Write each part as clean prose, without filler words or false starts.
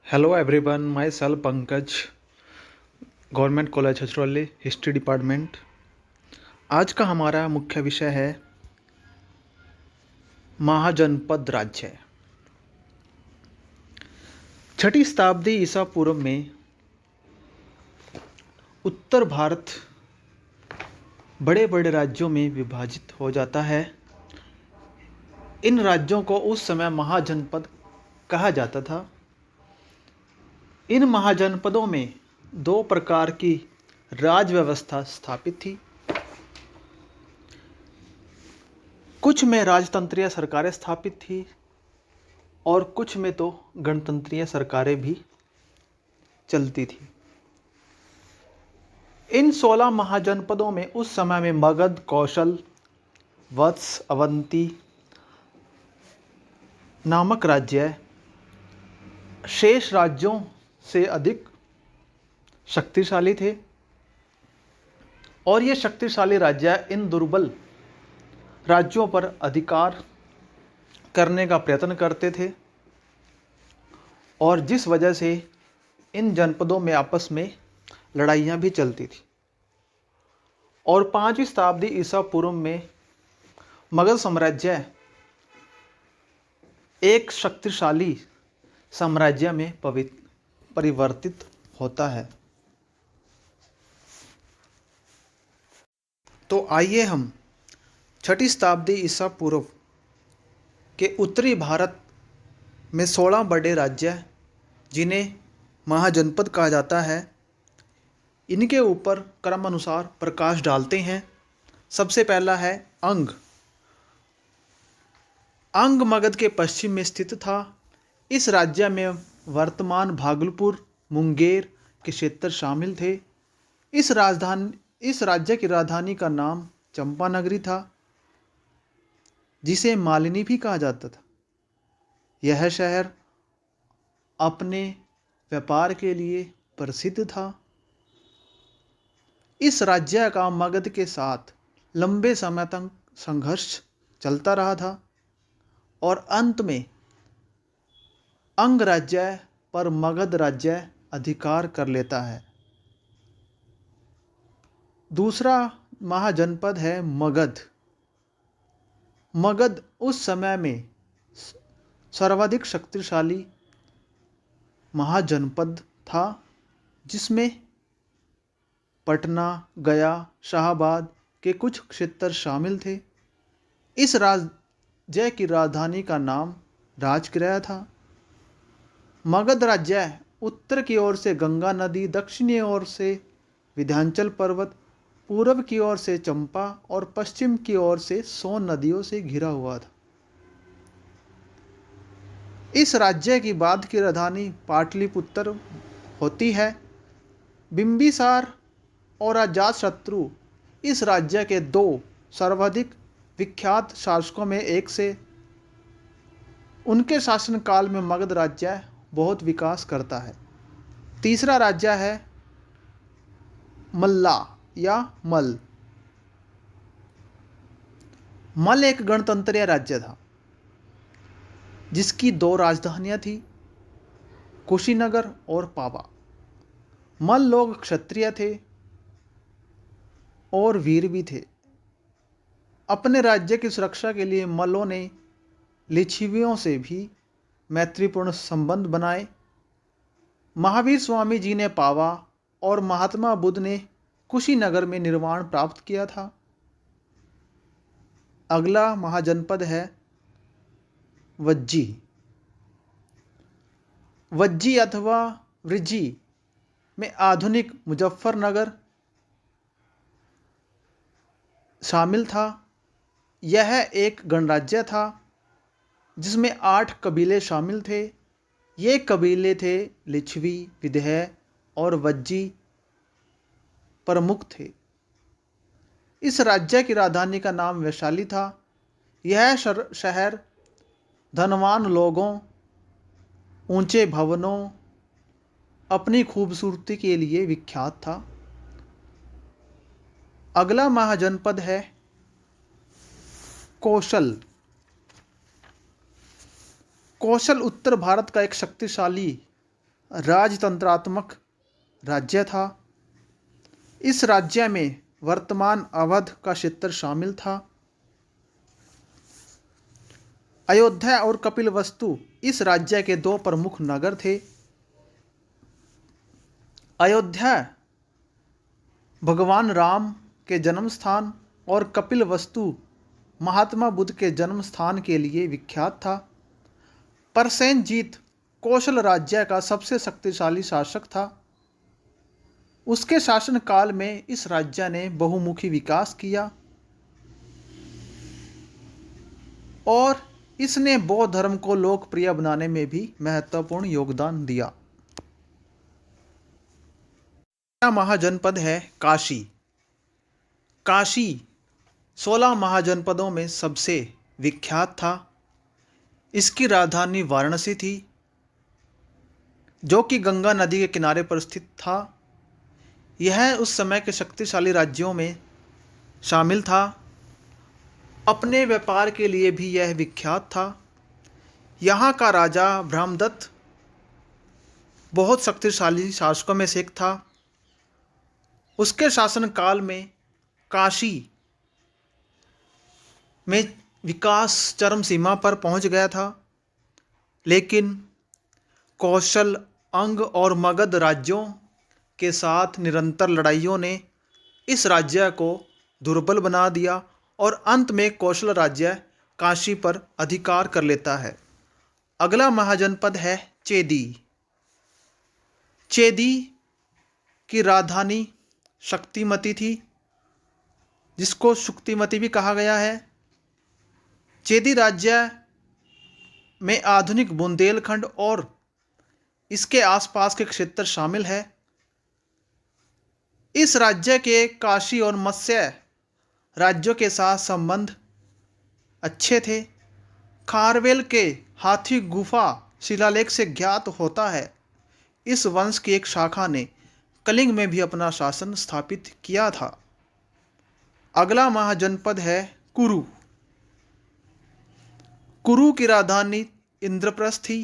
Hello everyone, my self Pankaj, government college Chhachhrauli, history department. आज का हमारा मुख्य विषय है महाजनपद राज्य। छठी शताब्दी ईसा पूर्व में उत्तर भारत बड़े बड़े राज्यों में विभाजित हो जाता है। इन राज्यों को उस समय महाजनपद कहा जाता था। इन महाजनपदों में दो प्रकार की राज व्यवस्था स्थापित थी। कुछ में राजतंत्रीय सरकारें स्थापित थी और कुछ में तो गणतंत्रीय सरकारें भी चलती थी। इन 16 महाजनपदों में उस समय में मगध, कौशल, वत्स, अवंती नामक राज्य शेष राज्यों से अधिक शक्तिशाली थे और ये शक्तिशाली राज्य इन दुर्बल राज्यों पर अधिकार करने का प्रयत्न करते थे और जिस वजह से इन जनपदों में आपस में लड़ाइयाँ भी चलती थी। और 5वीं शताब्दी ईसा पूर्व में मगध साम्राज्य एक शक्तिशाली साम्राज्य में परिवर्तित होता है। तो आइए हम छठी शताब्दी ईसा पूर्व के उत्तरी भारत में 16 बड़े राज्य जिन्हें महाजनपद कहा जाता है, इनके ऊपर क्रमानुसार प्रकाश डालते हैं। सबसे पहला है अंग। अंग मगध के पश्चिम में स्थित था। इस राज्य में वर्तमान भागलपुर, मुंगेर के क्षेत्र शामिल थे। इस राज्य की राजधानी का नाम चंपानगरी था, जिसे मालिनी भी कहा जाता था। यह शहर अपने व्यापार के लिए प्रसिद्ध था। इस राज्य का मगध के साथ लंबे समय तक संघर्ष चलता रहा था और अंत में अंग राज्य पर मगध राज्य अधिकार कर लेता है। दूसरा महाजनपद है मगध। मगध उस समय में सर्वाधिक शक्तिशाली महाजनपद था, जिसमें पटना, गया, शाहाबाद के कुछ क्षेत्र शामिल थे। इस राज्य की राजधानी का नाम राजगृह था। मगध राज्य उत्तर की ओर से गंगा नदी, दक्षिणी ओर से विंध्याचल पर्वत, पूर्व की ओर से चंपा और पश्चिम की ओर से सोन नदियों से घिरा हुआ था। इस राज्य की बाद की राजधानी पाटलिपुत्र होती है। बिंबिसार और अजातशत्रु इस राज्य के दो सर्वाधिक विख्यात शासकों में एक से। उनके शासनकाल में मगध राज्य बहुत विकास करता है। तीसरा राज्य है मल्ला या मल। मल एक गणतंत्रीय राज्य था जिसकी दो राजधानियां थी, कुशीनगर और पावा। मल लोग क्षत्रिय थे और वीर भी थे। अपने राज्य की सुरक्षा के लिए मल्लों ने लिच्छवियों से भी मैत्रीपूर्ण संबंध बनाए। महावीर स्वामी जी ने पावा और महात्मा बुद्ध ने कुशीनगर में निर्वाण प्राप्त किया था। अगला महाजनपद है वज्जी। वज्जी अथवा वृज्जी में आधुनिक मुजफ्फरनगर शामिल था। यह एक गणराज्य था जिसमें 8 कबीले शामिल थे। ये कबीले थे लिच्छवी, विदेह और वज्जी प्रमुख थे। इस राज्य की राजधानी का नाम वैशाली था। यह शहर धनवान लोगों, ऊंचे भवनों, अपनी खूबसूरती के लिए विख्यात था। अगला महाजनपद है कौशल। कौशल उत्तर भारत का एक शक्तिशाली राजतंत्रात्मक राज्य था। इस राज्य में वर्तमान अवध का क्षेत्र शामिल था। अयोध्या और कपिलवस्तु इस राज्य के दो प्रमुख नगर थे। अयोध्या भगवान राम के जन्म स्थान और कपिलवस्तु महात्मा बुद्ध के जन्म स्थान के लिए विख्यात था। प्रसेनजीत कौशल राज्य का सबसे शक्तिशाली शासक था। उसके शासनकाल में इस राज्य ने बहुमुखी विकास किया और इसने बौद्ध धर्म को लोकप्रिय बनाने में भी महत्वपूर्ण योगदान दिया। महाजनपद है काशी। काशी 16 महाजनपदों में सबसे विख्यात था। इसकी राजधानी वाराणसी थी, जो कि गंगा नदी के किनारे पर स्थित था। यह उस समय के शक्तिशाली राज्यों में शामिल था। अपने व्यापार के लिए भी यह विख्यात था। यहाँ का राजा ब्रह्मदत्त बहुत शक्तिशाली शासकों में से एक था। उसके शासनकाल में काशी में विकास चरम सीमा पर पहुंच गया था, लेकिन कौशल, अंग और मगध राज्यों के साथ निरंतर लड़ाइयों ने इस राज्य को दुर्बल बना दिया और अंत में कौशल राज्य काशी पर अधिकार कर लेता है। अगला महाजनपद है चेदी। चेदी की राजधानी शक्तिमती थी, जिसको शुक्तिमती भी कहा गया है। चेदी राज्य में आधुनिक बुंदेलखंड और इसके आसपास के क्षेत्र शामिल है। इस राज्य के काशी और मत्स्य राज्यों के साथ संबंध अच्छे थे। खारवेल के हाथी गुफा शिलालेख से ज्ञात होता है इस वंश की एक शाखा ने कलिंग में भी अपना शासन स्थापित किया था। अगला महाजनपद है कुरु। कुरु की राजधानी इंद्रप्रस्थ थी।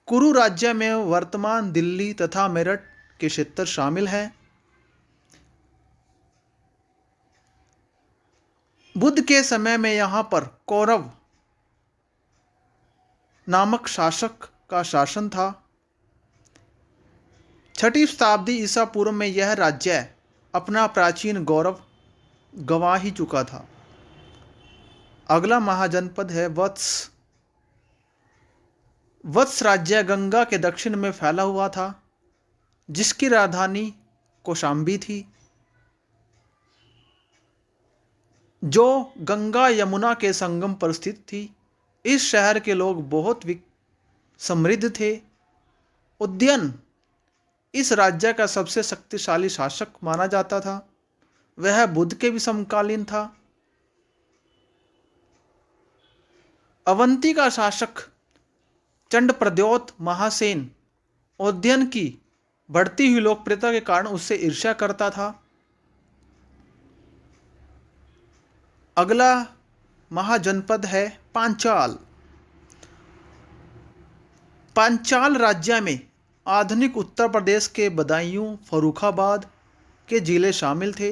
कुरु राज्य में वर्तमान दिल्ली तथा मेरठ के क्षेत्र शामिल हैं। बुद्ध के समय में यहाँ पर कौरव नामक शासक का शासन था। 6वीं शताब्दी ईसा पूर्व में यह राज्य अपना प्राचीन गौरव गंवा ही चुका था। अगला महाजनपद है वत्स। वत्स राज्य गंगा के दक्षिण में फैला हुआ था, जिसकी राजधानी कौशाम्बी थी, जो गंगा यमुना के संगम पर स्थित थी। इस शहर के लोग बहुत समृद्ध थे। उदयन इस राज्य का सबसे शक्तिशाली शासक माना जाता था। वह बुद्ध के भी समकालीन था। अवंती का शासक चंडप्रद्योत महासेन उदयन की बढ़ती हुई लोकप्रियता के कारण उससे ईर्ष्या करता था। अगला महाजनपद है पांचाल। पांचाल राज्य में आधुनिक उत्तर प्रदेश के बदायूं, फर्रुखाबाद के जिले शामिल थे।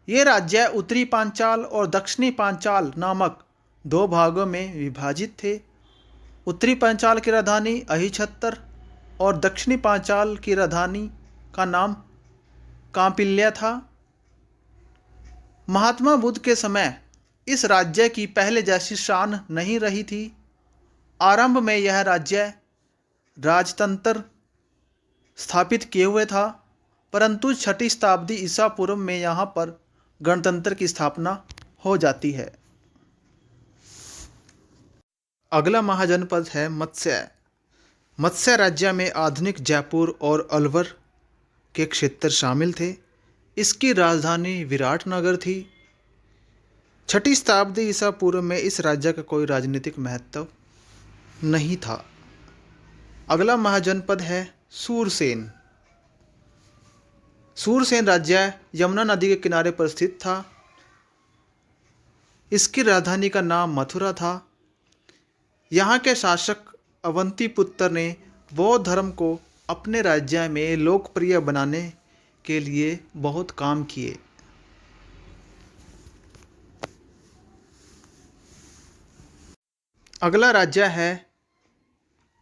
ये राज्य उत्तरी पांचाल और दक्षिणी पांचाल नामक दो भागों में विभाजित थे। उत्तरी पांचाल की राजधानी अहिछत्तर और दक्षिणी पांचाल की राजधानी का नाम कांपिल्य था। महात्मा बुद्ध के समय इस राज्य की पहले जैसी शान नहीं रही थी। आरंभ में यह राज्य राजतंत्र स्थापित किए हुए था, परंतु 6वीं शताब्दी ईसा पूर्व में यहाँ पर गणतंत्र की स्थापना हो जाती है। अगला महाजनपद है मत्स्य। मत्स्य राज्य में आधुनिक जयपुर और अलवर के क्षेत्र शामिल थे। इसकी राजधानी विराटनगर थी। 6वीं शताब्दी ईसा पूर्व में इस राज्य का कोई राजनीतिक महत्व नहीं था। अगला महाजनपद है सूरसेन। सूरसेन राज्य यमुना नदी के किनारे पर स्थित था। इसकी राजधानी का नाम मथुरा था। यहाँ के शासक अवंती पुत्र ने बौद्ध धर्म को अपने राज्य में लोकप्रिय बनाने के लिए बहुत काम किए। अगला राज्य है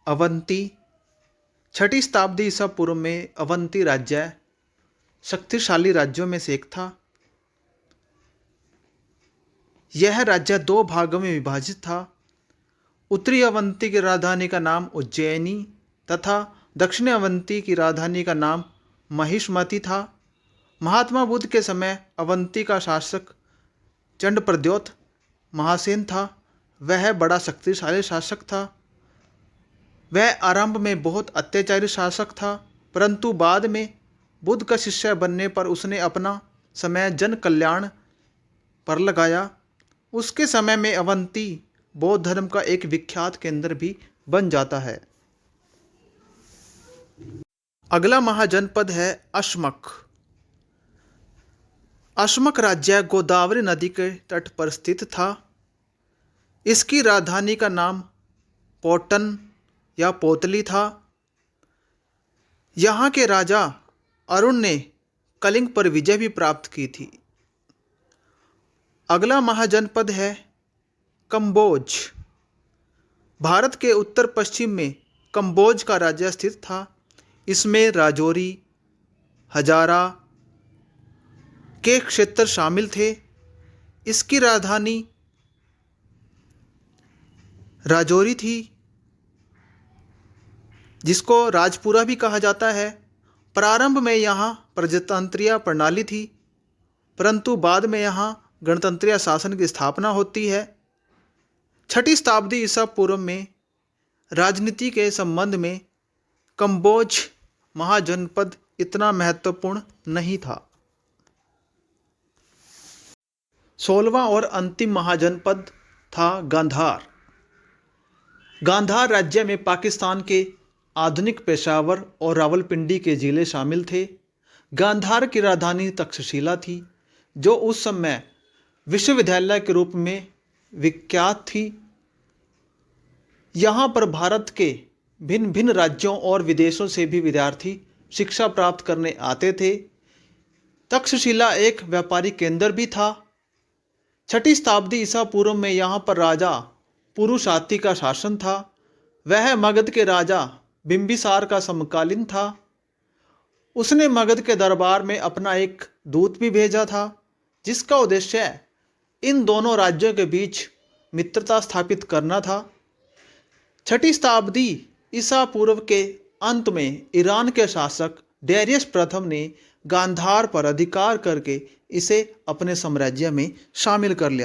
अवंती। 6ठी शताब्दी ईसा पूर्व में अवंती राज्य शक्तिशाली राज्यों में से एक था। यह राज्य 2 भागों में विभाजित था। उत्तरी अवंती की राजधानी का नाम उज्जैनी तथा दक्षिणी अवंती की राजधानी का नाम महिष्मती था। महात्मा बुद्ध के समय अवंती का शासक चंडप्रद्योत महासेन था। वह बड़ा शक्तिशाली शासक था। वह आरंभ में बहुत अत्याचारी शासक था, परंतु बाद में बुद्ध का शिष्य बनने पर उसने अपना समय जन कल्याण पर लगाया। उसके समय में अवंती बौद्ध धर्म का एक विख्यात केंद्र भी बन जाता है। अगला महाजनपद है अश्मक। अश्मक राज्य गोदावरी नदी के तट पर स्थित था। इसकी राजधानी का नाम पोटन या पोतली था। यहाँ के राजा अरुण ने कलिंग पर विजय भी प्राप्त की थी। अगला महाजनपद है कंबोज। भारत के उत्तर पश्चिम में कंबोज का राज्य स्थित था। इसमें राजौरी, हजारा के क्षेत्र शामिल थे। इसकी राजधानी राजौरी थी, जिसको राजपुरा भी कहा जाता है। प्रारंभ में यहाँ प्रजातंत्रीय प्रणाली थी, परंतु बाद में यहाँ गणतंत्रीय शासन की स्थापना होती है। 6ठी शताब्दी ईसा पूर्व में राजनीति के संबंध में कंबोज महाजनपद इतना महत्वपूर्ण नहीं था। 16वां और अंतिम महाजनपद था गांधार। गांधार राज्य में पाकिस्तान के आधुनिक पेशावर और रावलपिंडी के जिले शामिल थे। गांधार की राजधानी तक्षशिला थी, जो उस समय विश्वविद्यालय के रूप में विख्यात थी। यहाँ पर भारत के भिन्न भिन्न राज्यों और विदेशों से भी विद्यार्थी शिक्षा प्राप्त करने आते थे। तक्षशिला एक व्यापारिक केंद्र भी था। 6ठी शताब्दी ईसा पूर्व में यहाँ पर राजा पुरुषाति का शासन था। वह मगध के राजा बिंबिसार का समकालीन था। उसने मगध के दरबार में अपना एक दूत भी भेजा था, जिसका उद्देश्य इन दोनों राज्यों के बीच मित्रता स्थापित करना था। 6ठी शताब्दी ईसा पूर्व के अंत में ईरान के शासक डेरियस प्रथम ने गांधार पर अधिकार करके इसे अपने साम्राज्य में शामिल कर लिया।